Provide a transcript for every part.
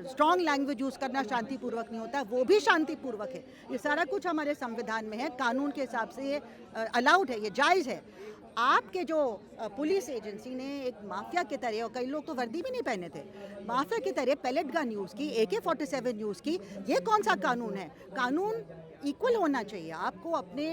Strong language use करना शांतिपूर्वक नहीं होता, वो भी शांतिपूर्वक है। ये सारा कुछ हमारे संविधान में है, कानून के हिसाब से ये अलाउड है, ये जायज़ है। आपके जो पुलिस एजेंसी ने एक माफिया की तरह, और कई लोग तो वर्दी भी नहीं पहने थे, माफिया की तरह पैलेट गन यूज़ की, AK-47 यूज़ की, ये कौन सा कानून है? कानून इक्वल होना चाहिए। आपको अपने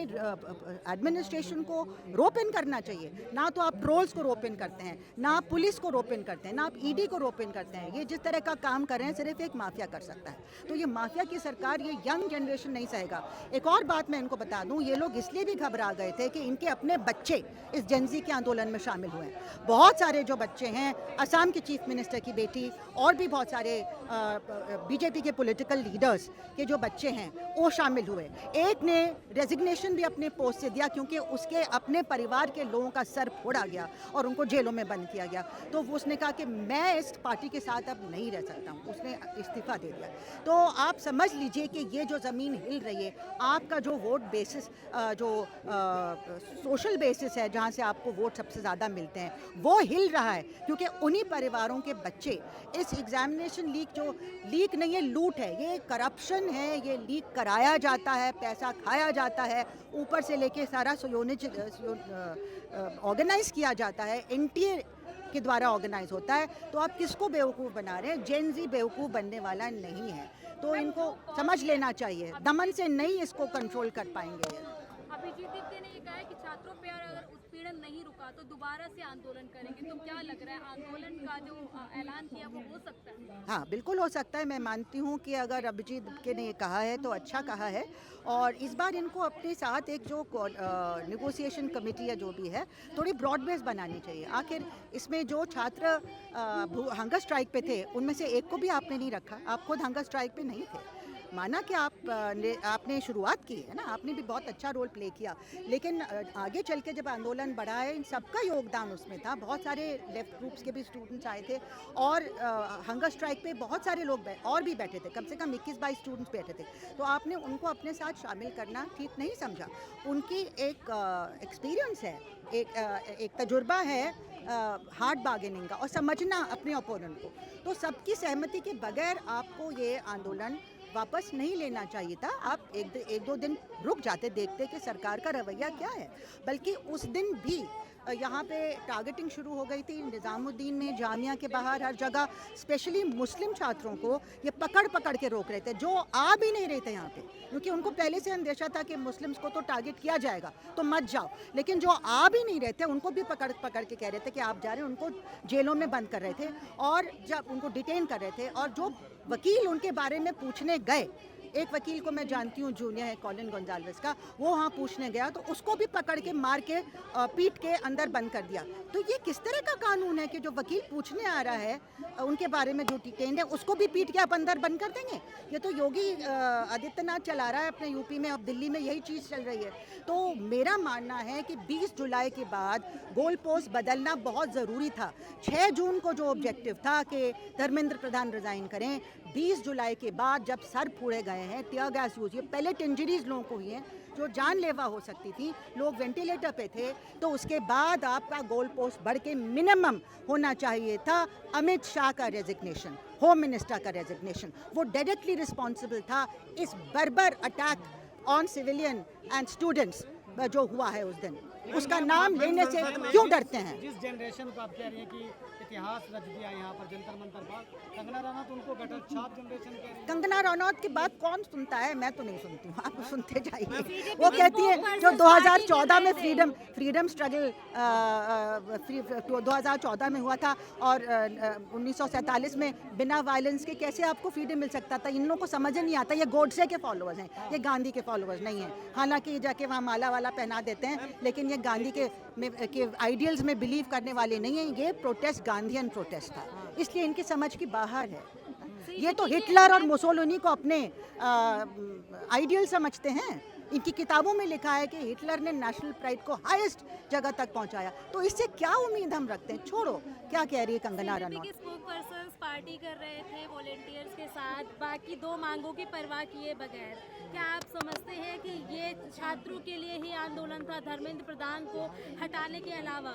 एडमिनिस्ट्रेशन को रोप इन करना चाहिए। ना तो आप ट्रोल्स को रोप इन करते हैं, ना आप पुलिस को रोप इन करते हैं, ना आप ED को रोप इन करते हैं। ये जिस तरह का काम कर रहे हैं सिर्फ एक माफिया कर सकता है। तो ये माफिया की सरकार, ये यंग जनरेशन नहीं सहेगा। एक और बात मैं इनको बता दूं, ये लोग इसलिए भी घबरा गए थे कि इनके अपने बच्चे इस जेनजी के आंदोलन में शामिल हुए हैं। बहुत सारे जो बच्चे हैं, असम के चीफ मिनिस्टर की बेटी और भी बहुत सारे BJP के पॉलिटिकल लीडर्स के जो बच्चे हैं वो शामिल हुए। एक ने रेजिग्नेशन भी अपने पोस्ट से दिया क्योंकि उसके अपने परिवार के लोगों का सर फोड़ा गया और उनको जेलों में बंद किया गया। तो उसने कहा कि मैं इस पार्टी के साथ अब नहीं रह सकता हूँ, उसने इस्तीफा दे दिया। तो आप समझ लीजिए कि ये जो ज़मीन हिल रही है, आपका जो वोट बेसिस, जो सोशल बेसिस है जहाँ से आपको वोट सबसे ज़्यादा मिलते हैं, वो हिल रहा है क्योंकि उन्हीं परिवारों के बच्चे इस एग्जामिनेशन लीक नहीं है, लूट है, ये करप्शन है, ये लीक कराया जाता है, पैसा खाया जाता है, ऊपर से लेके सारा सुयोनिज ऑर्गेनाइज किया जाता है, NTA के द्वारा ऑर्गेनाइज होता है। तो आप किसको बेवकूफ़ बना रहे हैं? जेनजी बेवकूफ़ बनने वाला नहीं है, तो इनको समझ लेना चाहिए, दमन से नहीं इसको कंट्रोल कर पाएंगे। अभिजीत दीप्ते ने ये कहा है कि छात्रों पर अगर उत्पीड़न नहीं रुका तो दोबारा से आंदोलन करेंगे। तो क्या लग रहा है, आंदोलन का जो ऐलान किया वो हो सकता है? हाँ, बिल्कुल हो सकता है। मैं मानती हूँ कि अगर अभिजीत दीप्ते ने ये कहा है तो अच्छा कहा है, और इस बार इनको अपने साथ एक जो नेगोशिएशन कमेटी या जो भी है, थोड़ी ब्रॉड बेस बनानी चाहिए। आखिर इसमें जो छात्र हंगर स्ट्राइक पे थे उनमें से एक को भी आपने नहीं रखा। आप खुद हंगर स्ट्राइक पे नहीं थे, माना कि आपने शुरुआत की है ना, आपने भी बहुत अच्छा रोल प्ले किया, लेकिन आगे चल के जब आंदोलन बढ़ा है, इन सबका योगदान उसमें था। बहुत सारे लेफ्ट ग्रुप्स के भी स्टूडेंट्स आए थे और हंगर स्ट्राइक पे बहुत सारे लोग और भी बैठे थे, कम से कम 21-22 स्टूडेंट्स बैठे थे। तो आपने उनको अपने साथ शामिल करना ठीक नहीं समझा। उनकी एक एक्सपीरियंस है, एक तजुर्बा है हार्ड बार्गेनिंग का और समझना अपने ओपोनेंट को। तो सबकी सहमति के बगैर आपको ये आंदोलन वापस नहीं लेना चाहिए था। आप एक दो दिन रुक जाते, देखते कि सरकार का रवैया क्या है। बल्कि उस दिन भी यहाँ पे टारगेटिंग शुरू हो गई थी निज़ामुद्दीन में, जामिया के बाहर, हर जगह। स्पेशली मुस्लिम छात्रों को ये पकड़ के रोक रहे थे, जो आ भी नहीं रहे थे यहाँ पे, क्योंकि उनको पहले से अंदेशा था कि मुस्लिम्स को तो टारगेट किया जाएगा तो मत जाओ। लेकिन जो आ भी नहीं रहे थे उनको भी पकड़ के कह रहे थे कि आप जा रहे हैं, उनको जेलों में बंद कर रहे थे और जब उनको डिटेन कर रहे थे। और जो वकील उनके बारे में पूछने गए, एक वकील को मैं जानती हूँ, जूनियर है कॉलिन गोंजाल्वेस का, वो वहाँ पूछने गया तो उसको भी पकड़ के मार के पीट के अंदर बंद कर दिया। तो ये किस तरह का कानून है कि जो वकील पूछने आ रहा है उनके बारे में जो डिटेन्ड है उसको भी पीट के आप अंदर बंद कर देंगे? ये तो योगी आदित्यनाथ चला रहा है अपने यूपी में, अब दिल्ली में यही चीज़ चल रही है। तो मेरा मानना है कि 20 जुलाई के बाद गोल पोस्ट बदलना बहुत ज़रूरी था। 6 जून को जो ऑब्जेक्टिव था कि धर्मेंद्र प्रधान रिज़ाइन करें, 20 जुलाई के बाद जब सर फोड़े गए हैं, टीयर गैस यूज, ये पैलेट इंजरीज लोगों को हुई हैं जो जानलेवा हो सकती थी, लोग वेंटिलेटर पे थे, तो उसके बाद आपका गोल पोस्ट बढ़ के मिनिमम होना चाहिए था अमित शाह का रेजिग्नेशन, होम मिनिस्टर का रेजिग्नेशन। वो डायरेक्टली रिस्पॉन्सिबल था इस बर्बर attack on civilian and students जो हुआ है उस दिन। उसका नाम लेने से क्यों डरते हैं? जिस जनरेशन को आप कह रही हैं कि इतिहास रच दिया यहाँ पर जंतर मंतर पर, कंगना रनौत उनको गटर छाप जनरेशन कह रही है। कंगना रनौत की बात कौन सुनता है? मैं तो नहीं सुनती हूँ, आप सुनते जाइए। वो कहती है जो 2014 में फ्रीडम स्ट्रगल 2014 में हुआ था और 1947 में बिना वायलेंस के कैसे आपको फ्रीडम मिल सकता था? इन लोगों को समझ नहीं आता। ये गोडसे के फॉलोअर्स हैं, ये गांधी के फॉलोअर्स नहीं हैं। हालांकि जाके वहाँ माला वाला पहना देते हैं, लेकिन ये गांधी के आइडियल्स में बिलीव करने वाले नहीं हैं। ये प्रोटेस्ट गांधीयन प्रोटेस्ट था, इसलिए इनकी समझ की बाहर है। ये तो हिटलर और मुसोलिनी को अपने आइडियल समझते हैं। इनकी किताबों में लिखा है कि हिटलर ने नेशनल प्राइड को हाईएस्ट जगह तक पहुंचाया। तो इससे क्या उम्मीद हम रखते हैं? छोड़ो, क्या कह रही है कंगना रनौत। पार्टी कर रहे थे वॉलेंटियर्स के साथ, बाकी 2 मांगों की परवाह किए बगैर। क्या आप समझते हैं कि ये छात्रों के लिए ही आंदोलन था, धर्मेंद्र प्रधान को हटाने के अलावा?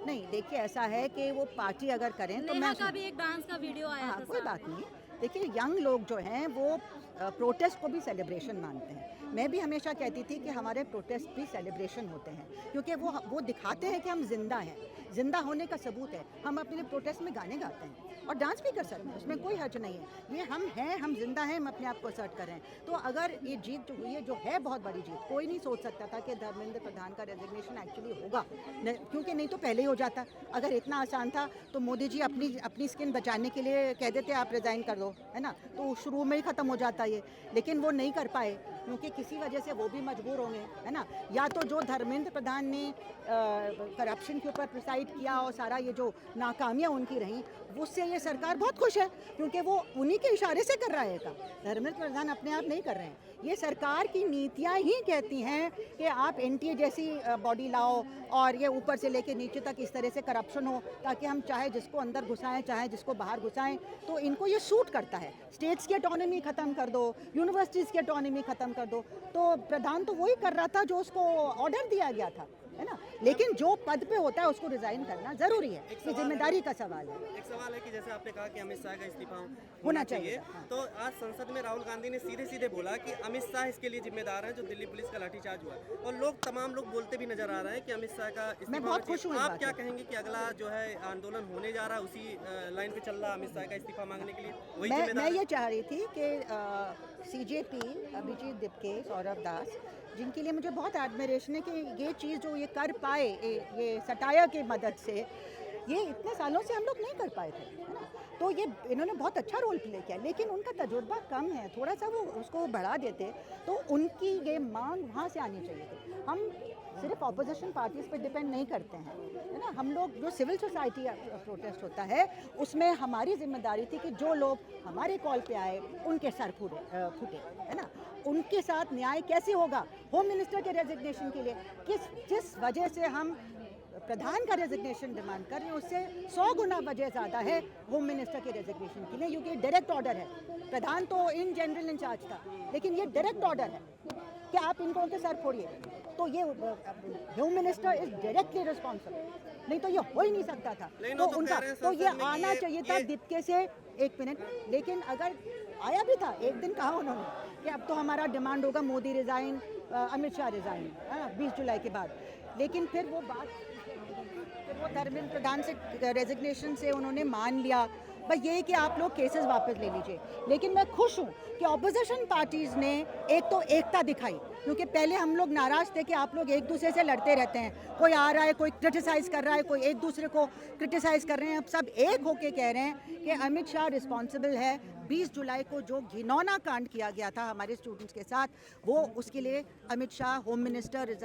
नहीं, देखिए ऐसा है कि वो पार्टी अगर करें तो नेहा मैं का भी एक डांस का वीडियो आया हाँ, था कोई साथ बात में। नहीं। देखिए यंग लोग जो हैं वो प्रोटेस्ट को भी सेलिब्रेशन मानते हैं। मैं भी हमेशा कहती थी कि हमारे प्रोटेस्ट भी सेलिब्रेशन होते हैं, क्योंकि वो दिखाते हैं कि हम जिंदा हैं, जिंदा होने का सबूत है। हम अपने लिए प्रोटेस्ट में गाने गाते हैं और डांस भी कर सकते हैं, उसमें कोई हर्ज नहीं है। ये हम हैं, हम जिंदा हैं, हम अपने आप को असर्ट कर रहे हैं। तो अगर ये जीत जो हुई है, जो है बहुत बड़ी जीत, कोई नहीं सोच सकता था कि धर्मेंद्र प्रधान का रेजिग्नेशन एक्चुअली होगा, क्योंकि नहीं तो पहले ही हो जाता। अगर इतना आसान था तो मोदी जी अपनी स्किन बचाने के लिए कह देते आप रिज़ाइन कर दो, है ना, तो शुरू में ही ख़त्म हो जाता ये। लेकिन वो नहीं कर पाए, क्योंकि किसी वजह से वो भी मजबूर होंगे, है ना। या तो जो धर्मेंद्र प्रधान ने करप्शन के ऊपर प्रिसाइड किया और सारा ये जो नाकामियाँ उनकी रहीं, उससे ये सरकार बहुत खुश है, क्योंकि वो उन्हीं के इशारे से कर रहा है काम। धर्मेंद्र प्रधान अपने आप नहीं कर रहे हैं। ये सरकार की नीतियाँ ही कहती हैं कि आप एनटीए जैसी बॉडी लाओ और ये ऊपर से लेके नीचे तक इस तरह से करप्शन हो, ताकि हम चाहे जिसको अंदर घुसाएं, चाहे जिसको बाहर घुसाएं, तो इनको ये सूट करता है। स्टेट्स की ऑटोनॉमी ख़त्म कर दो, यूनिवर्सिटीज़ की ऑटोनॉमी ख़त्म कर दो। तो प्रधान तो वही कर रहा था जो उसको ऑर्डर दिया गया था, है ना। लेकिन जो पद पे होता है उसको रिजाइन करना जरूरी है, ये जिम्मेदारी का सवाल है। एक सवाल है कि जैसे आपने कहा कि अमित शाह का इस्तीफा होना चाहिए। हाँ। तो आज संसद में राहुल गांधी ने सीधे सीधे बोला कि अमित शाह इसके लिए जिम्मेदार हैं जो दिल्ली पुलिस का लाठीचार्ज हुआ, और तमाम लोग बोलते भी नजर आ रहे हैं कि अमित शाह का इस्तीफा मैं बहुत होना खुश हूँ चाहिए। इस आप बात क्या से। कहेंगे कि अगला जो है आंदोलन होने जा रहा है उसी लाइन पे चल रहा है, अमित शाह का इस्तीफा मांगने के लिए वही मैं जिम्मेदार ये चाह रही थी कि सीजेपी अभिजीत दिपके, सौरभ दास, जिनके लिए मुझे बहुत एडमिरेशन है कि ये चीज़ जो ये कर पाए, ये सटाया की मदद से, ये इतने सालों से हम लोग नहीं कर पाए थे, है ना। तो ये इन्होंने बहुत अच्छा रोल प्ले किया, लेकिन उनका तजुर्बा कम है, थोड़ा सा वो उसको बढ़ा देते तो उनकी ये मांग वहाँ से आनी चाहिए थी। हम सिर्फ ऑपोजिशन पार्टीज़ पे डिपेंड नहीं करते हैं, है ना। हम लोग जो सिविल सोसाइटी प्रोटेस्ट होता है उसमें हमारी जिम्मेदारी थी कि जो लोग हमारे कॉल पे आए उनके सर फूटे, है ना। उनके साथ न्याय कैसे होगा? होम मिनिस्टर के रेजिग्नेशन के लिए जिस वजह से हम प्रधान का रेजिग्नेशन डिमांड कर रहे हैं, उससे 100 गुना वजह ज़्यादा है होम मिनिस्टर के रेजिग्नेशन के लिए, क्योंकि डायरेक्ट ऑर्डर है। प्रधान तो इन जनरल इंचार्ज था, लेकिन ये डायरेक्ट ऑर्डर है कि आप इनको उनके सर फोड़िए। तो ये home minister is directly responsible, नहीं तो ये हो ही नहीं सकता था। तो उनका तो ये आना चाहिए था दिपके से। एक मिनट, लेकिन अगर आया भी था, एक दिन कहा उन्होंने कि अब तो हमारा डिमांड होगा मोदी रिज़ाइन, अमित शाह रिज़ाइन, 20 जुलाई के बाद। लेकिन फिर वो धर्मेंद्र प्रधान से रेजिग्नेशन से उन्होंने मान लिया। बस ये है कि आप लोग केसेस वापस ले लीजिए। लेकिन मैं खुश हूँ कि ऑपोजिशन पार्टीज़ ने एक तो एकता दिखाई, क्योंकि पहले हम लोग नाराज़ थे कि आप लोग एक दूसरे से लड़ते रहते हैं, कोई आ रहा है, कोई क्रिटिसाइज़ कर रहा है, कोई एक दूसरे को क्रिटिसाइज़ कर रहे हैं। अब सब एक होके कह रहे हैं कि अमित शाह रिस्पॉन्सिबल है। 20 जुलाई को जो घिनौना कांड किया गया था हमारे स्टूडेंट्स के साथ, वो उसके लिए अमित शाह होम मिनिस्टर